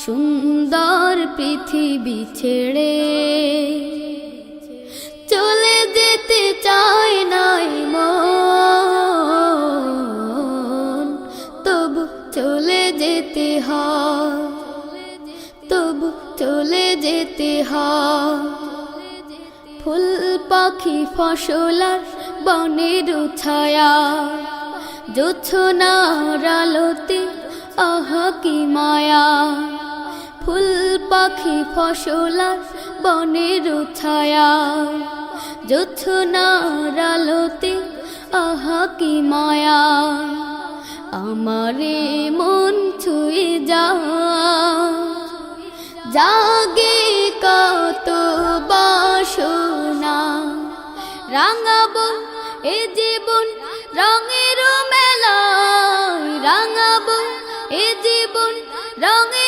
সুন্দর পৃথিবী ছেড়ে চলে যেতে চায় নাই মন, তবু চলে যেতে হয়, তবু চলে যেতে হয়। ফুল পাখি ফসলার বনের ছায়া, জোছনার আলোতে আহা কি মায়া। ফুল পাখি ফসলার বনের ছায়া, জোছনার আলোতে আহা কি মায়া। আমারে মন ছুঁয়ে জাগে কত বাসনা, রাঙাবো এ জীবন রঙের মেলায়, রাঙাবো এ জীবন রঙের